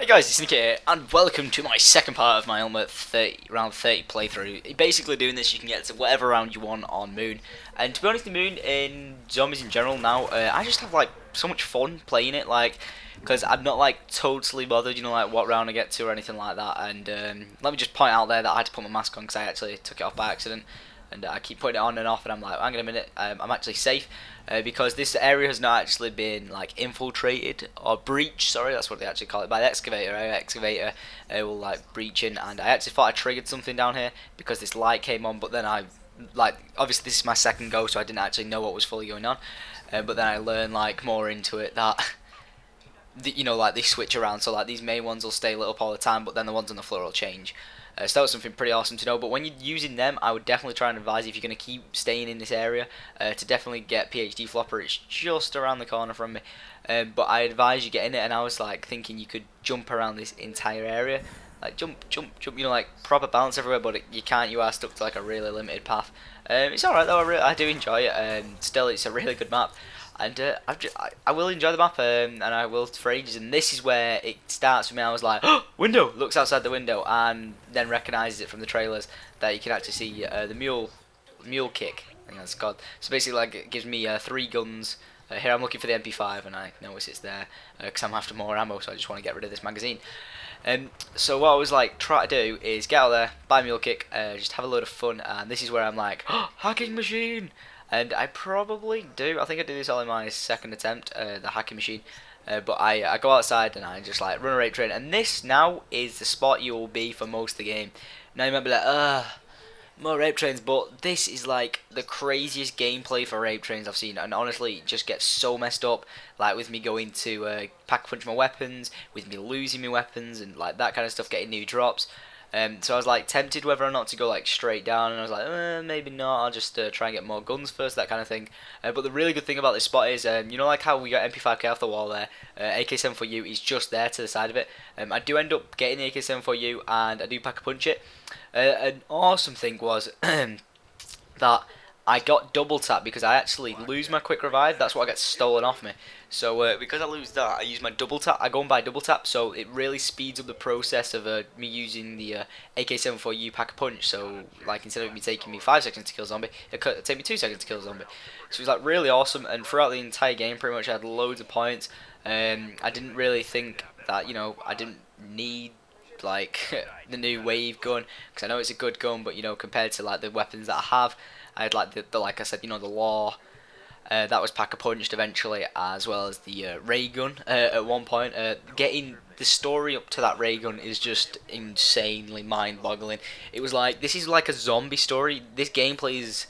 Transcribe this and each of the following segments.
Hey guys, it's Nick here, and welcome to my second part of my almost 30, round 30 playthrough. Basically doing this, you can get to whatever round you want on Moon. And to be honest, the Moon in zombies in general now, I just have like so much fun playing it, like, because I'm not like totally bothered, like what round I get to or anything like that. And let me just point out there that I had to put my mask on because I actually took it off by accident. And I keep putting it on and off, and I'm like, hang on a minute, I'm actually safe. Because this area has not actually been like infiltrated or breached. Sorry, that's what they actually call it, by the excavator. Excavator will like breach in, and I actually thought I triggered something down here because this light came on, but then I obviously this is my second go, so I didn't actually know what was fully going on. But then I learned like more into it that like they switch around, so like these main ones will stay lit up all the time, but then the ones on the floor will change. So that was something pretty awesome to know. But when you're using them, I would definitely try and advise, if you're going to keep staying in this area, to definitely get PhD Flopper. It's just around the corner from me. But I advise you get in it, and I was like thinking you could jump around this entire area. Like jump, like proper balance everywhere, but you can't. You are stuck to like a really limited path. It's alright though, I do enjoy it. Still, it's a really good map. And I will enjoy the map, and I will for ages. And this is where it starts for me. I was like, oh, window! Looks outside the window, and then recognises it from the trailers that you can actually see the mule kick. I think that's called. So basically, like, it gives me 3 guns. Here I'm looking for the MP5, and I notice it's there because I'm after more ammo. So I just want to get rid of this magazine. So what I was like try to do is get out there, buy Mule Kick, just have a load of fun, and this is where I'm like, oh, hacking machine! And I probably do. I think I do this all in my second attempt, the hacking machine. But I go outside and I just like run a rape train. And this now is the spot you will be for most of the game. Now you might be like, more rape trains, but this is like the craziest gameplay for rape trains I've seen. And honestly, it just gets so messed up. Like with me going to pack punch my weapons, with me losing my weapons, and like that kind of stuff, getting new drops. So I was like tempted whether or not to go like straight down, and I was like, maybe not. I'll just try and get more guns first, that kind of thing. But the really good thing about this spot is, like how we got MP5K off the wall there, AK-74U is just there to the side of it. I do end up getting the AK-74U, and I do pack a punch it. An awesome thing was that I got double tap because I actually lose my quick revive. That's what gets stolen off me. So because I lose that, I use my double tap. I go and buy double tap, so it really speeds up the process of me using the AK-74U pack a punch. So like instead of me taking me 5 seconds to kill a zombie, it could take me 2 seconds to kill a zombie. So it was like really awesome, and throughout the entire game, pretty much I had loads of points. I didn't really think that I didn't need like the new wave gun, because I know it's a good gun, but compared to like the weapons that I have, I had like the like I said, the law. That was pack a punched eventually, as well as the ray gun at one point. Getting the story up to that ray gun is just insanely mind-boggling. It was like, this is like a zombie story. This gameplay is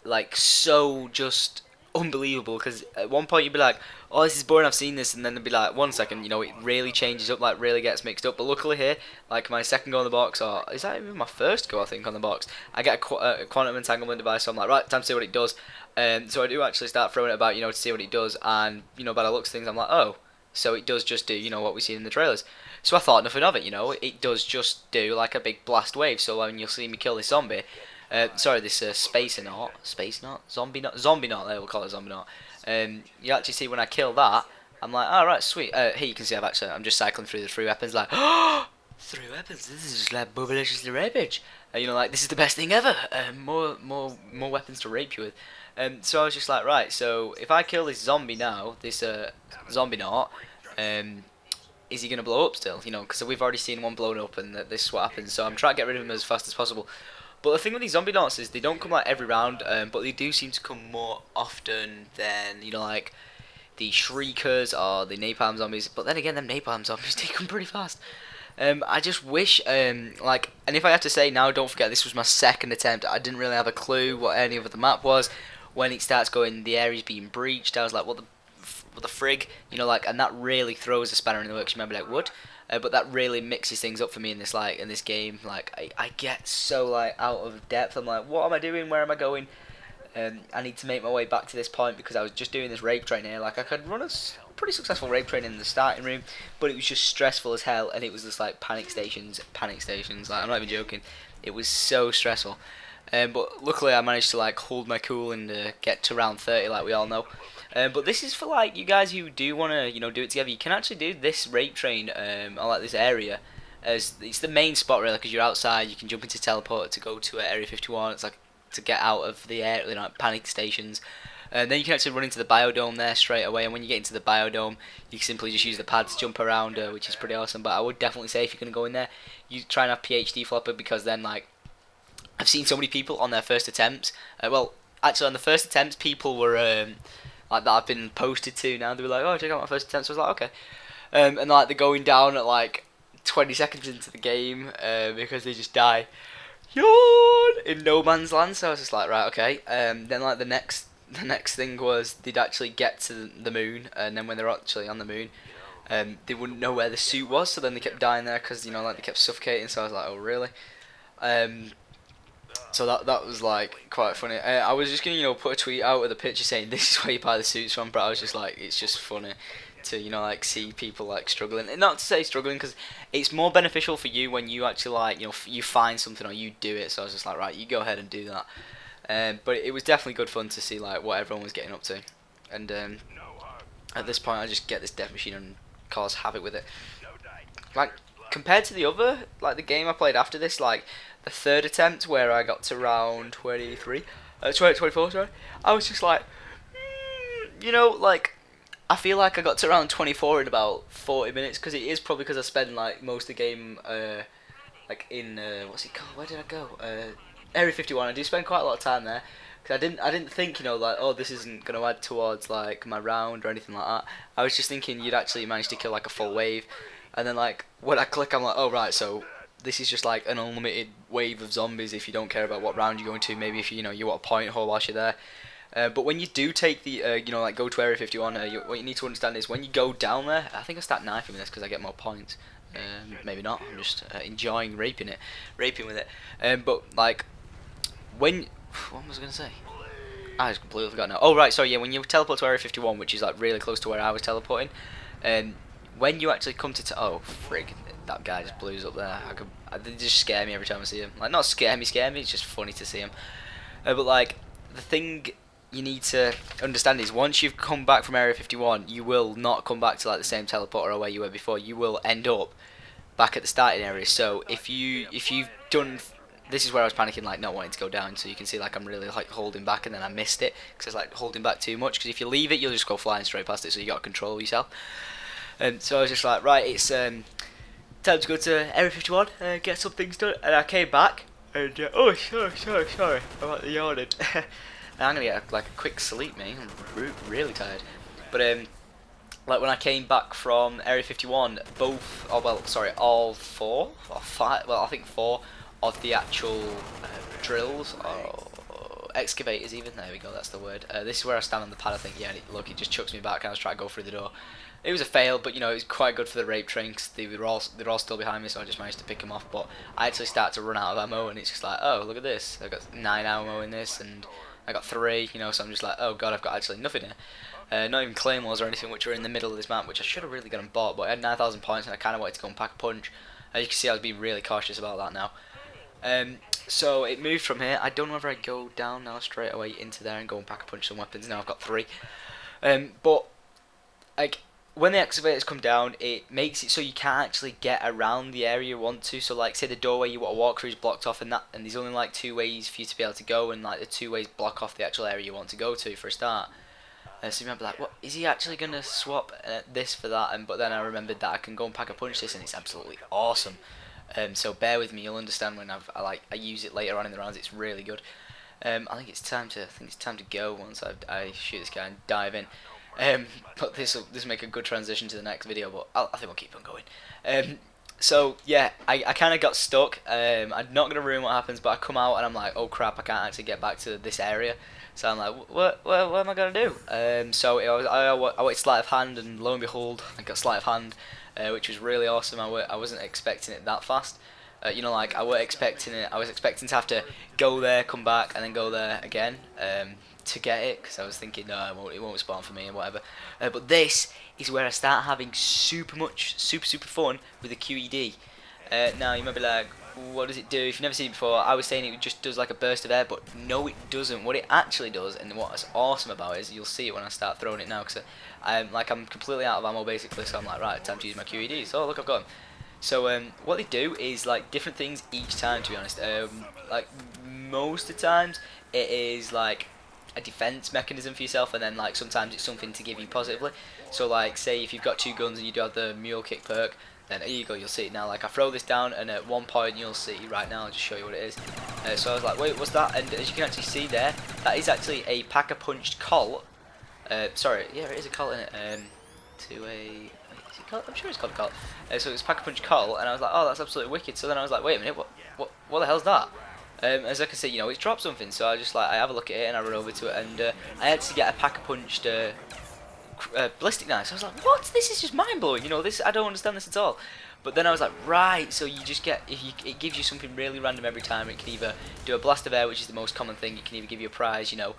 like so just unbelievable, because at one point you'd be like, oh, this is boring, I've seen this, and then there'd be like 1 second, it really changes up, like really gets mixed up. But luckily here, like my second go on the box, or is that even my first go, I think, on the box, I get a quantum entanglement device, so I'm like, right, time to see what it does. So I do actually start throwing it about, to see what it does, and by the looks of things, I'm like, oh, so it does just do, what we see in the trailers. So I thought nothing of it, it does just do like a big blast wave. So when you'll see me kill this zombie, this zombie knot, they will call it zombie knot. You actually see when I kill that, I'm like, oh, right, sweet. Here you can see I'm just cycling through the 3 weapons, like, oh, 3 weapons, this is just like bubblicious ravage. Like, this is the best thing ever. More weapons to rape you with. So I was just like, right, so if I kill this zombie now, this zombie knot, is he going to blow up still? Because we've already seen one blown up, and this is what happens. So I'm trying to get rid of him as fast as possible. But the thing with these zombie knots is they don't come like every round, but they do seem to come more often than, like the shriekers or the napalm zombies. But then again, them napalm zombies, they come pretty fast. I just wish, and if I have to say now, don't forget, this was my second attempt. I didn't really have a clue what any of the map was. When it starts going, the area's being breached, I was like, what the frig? And that really throws a spanner in the works. You might be like, what? But that really mixes things up for me in this game. Like I get so like out of depth. I'm like, what am I doing? Where am I going? I need to make my way back to this point, because I was just doing this rape train here. Like, I could run a pretty successful rape train in the starting room, but it was just stressful as hell, and it was just like panic stations. Like, I'm not even joking. It was so stressful. But luckily I managed to like hold my cool and get to round 30 like we all know. But this is for like you guys who do want to do it together. You can actually do this rape train or like this area as it's the main spot really because you're outside. You can jump into teleport to go to Area 51. It's like to get out of the air, panic stations. And then you can actually run into the biodome there straight away. And when you get into the biodome, you can simply just use the pad to jump around, which is pretty awesome. But I would definitely say if you're gonna go in there, you try and have PhD flopper because then like I've seen so many people on their first attempts. Well, actually on the first attempts, people were like that I've been posted to now. They were like, "Oh, check out my first attempt." So I was like, "Okay," and like they're going down at like 20 seconds into the game because they just die. Yawn in no man's land. So I was just like, right, okay. Then like the next thing was they'd actually get to the moon, and then when they're actually on the moon, they wouldn't know where the suit was. So then they kept dying there because like they kept suffocating. So I was like, oh really? So that was like quite funny. I was just gonna put a tweet out with a picture saying this is where you buy the suits from, but I was just like it's just funny to like see people like struggling, and not to say struggling because it's more beneficial for you when you actually like you find something or you do it. So I was just like right, you go ahead and do that. But it was definitely good fun to see like what everyone was getting up to, and at this point I just get this death machine and cause havoc with it. Like compared to the other like the game I played after this, like the third attempt where I got to round 23, 24, sorry, I was just like, like I feel like I got to round 24 in about 40 minutes because it is probably because I spent like most of the game like in what's it called? Where did I go? Area 51. I do spend quite a lot of time there because I didn't think like oh this isn't gonna add towards like my round or anything like that. I was just thinking you'd actually manage to kill like a full wave, and then like when I click I'm like oh right, so this is just like an unlimited wave of zombies if you don't care about what round you're going to. Maybe if you want a point hole whilst you're there. But when you do take the, like go to Area 51, what you need to understand is when you go down there, I think I start knifing this because I get more points. Maybe not, I'm just enjoying raping with it. But like, what was I going to say? I just completely forgot now. Oh right, so yeah, when you teleport to Area 51, which is like really close to where I was teleporting, when you actually come to, oh frig, that guy just blew up there. They just scare me every time I see him. Like not scare me, it's just funny to see him. But like, the thing you need to understand is once you've come back from Area 51, you will not come back to like the same teleporter or where you were before. You will end up back at the starting area. So if you've done, this is where I was panicking, like not wanting to go down. So you can see like I'm really like holding back, and then I missed it because I was like holding back too much. Because if you leave it, you'll just go flying straight past it. So you got to control yourself. And so I was just like, right, it's time to go to Area 51, get some things done. And I came back, and oh sorry, I'm like yawning. I'm gonna get like a quick sleep, mate. I'm really tired. But like when I came back from Area 51, all 4 or 5. Well, I think 4 of the actual drills or excavators. Even there we go. That's the word. This is where I stand on the pad. I think look, it just chucks me back. I was trying to go through the door. It was a fail, but it was quite good for the rape train because they're all still behind me, so I just managed to pick them off. But I actually start to run out of ammo, and it's just like, oh look at this. I've got 9 ammo in this, and I got 3, so I'm just like, oh god, I've got actually nothing here. Not even claymores or anything, which are in the middle of this map, which I should have really gone and bought, but I had 9,000 points and I kind of wanted to go and pack a punch. As you can see, I was being really cautious about that now. So it moved from here. I don't know whether I go down now straight away into there and go and pack a punch some weapons. Now I've got 3. But like when the excavators come down, it makes it so you can't actually get around the area you want to. So like say the doorway you want to walk through is blocked off, and there's only like 2 ways for you to be able to go, and like the 2 ways block off the actual area you want to go to for a start. So you might be like, what is he actually gonna swap this for that? But then I remembered that I can go and pack a punch this, and it's absolutely awesome. So bear with me, you'll understand when I use it later on in the rounds. It's really good. I think it's time to go once I shoot this guy and dive in. But this will make a good transition to the next video. But I think we'll keep on going. So yeah, I kind of got stuck. I'm not gonna ruin what happens, but I come out and I'm like, oh crap, I can't actually get back to this area. So I'm like, what am I gonna do? So I waited sleight of hand, and lo and behold, I got sleight of hand, which was really awesome. I wasn't expecting it that fast. Like I wasn't expecting it. I was expecting to have to go there, come back, and then go there again to get it, because I was thinking, no, it won't spawn for me and whatever. But this is where I start having super fun with the QED. Now you might be like, what does it do? If you've never seen it before, I was saying it just does like a burst of air, but no, it doesn't. What it actually does, and what's awesome about it, is you'll see it when I start throwing it now, because I'm completely out of ammo basically. So I'm like, right, time to use my QEDs. Oh look, I've got them. So what they do is like different things each time. To be honest, like most of the times it is like a defense mechanism for yourself, and then like sometimes it's something to give you positively. So like say if you've got 2 guns and you do have the mule kick perk, then here you go, you'll see it now. Like I throw this down, and at one point you'll see right now. I'll just show you what it is. So I was like, wait, what's that? And as you can actually see there, that is actually a pack-a-punched colt. Sorry, yeah, it is a colt in it. To a, is it colt? I'm sure it's called a colt. So it's pack-a-punch colt, and I was like, oh, that's absolutely wicked. So then I was like, wait a minute, what the hell's that? As I can see, you know, it's dropped something. So I just like I have a look at it and I run over to it, and I had to get a pack-a-punched ballistic knife. So I was like, what? This is just mind blowing. You know, this, I don't understand this at all. But then I was like, right. So you just get, it gives you something really random every time. It can either do a blast of air, which is the most common thing. It can either give you a prize, you know,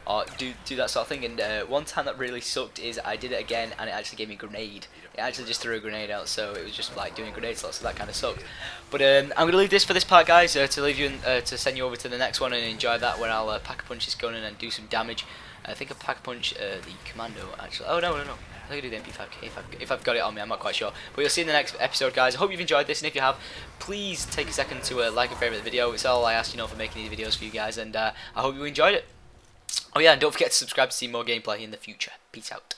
or do that sort of thing. And one time that really sucked is I did it again, and it actually gave me a grenade. It actually just threw a grenade out, so it was just like doing grenade slots, so that kind of sucked. But I'm gonna leave this for this part, guys, to leave you to send you over to the next one and enjoy that, where I'll pack a punch this gun in and do some damage. I think I pack a punch the commando actually. Oh no. I think I do the MP5K if I've got it on me. I'm not quite sure. But you'll see in the next episode, guys. I hope you've enjoyed this, and if you have, please take a second to like and favourite the video. It's all I ask, you know, for making these videos for you guys, and I hope you enjoyed it. Oh yeah, and don't forget to subscribe to see more gameplay in the future. Peace out.